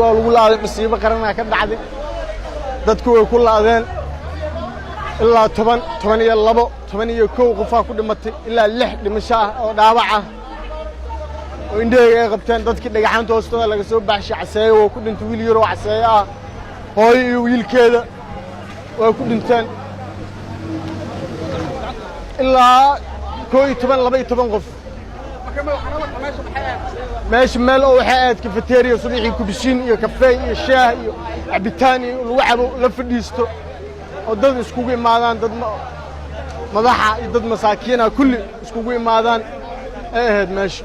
waa lagu laaday masiibo qaran ka dhacday dadku way ku laadeen ilaa 10 12 11 qof ku dhimatay ilaa 6 dhimasho ah oo dhaawac ah oo indheega ay qabteen dadkii dhagaxaanta hoostooda laga soo baxshay caseeyo oo ku dhintay wiil yar oo caseeyo ah hooyo iyo wiilkeeda way ku dhinteen ilaa 12 qof ماشي مال أو حياة كافيتيريا صبيحي كوبشين يا كافيه يا شاي يا عبيتاني والوعبو لفديستو ودد اسكوغي مادان دد مدحا دد مساكينه كل اسكوغي مادان ايه ماشي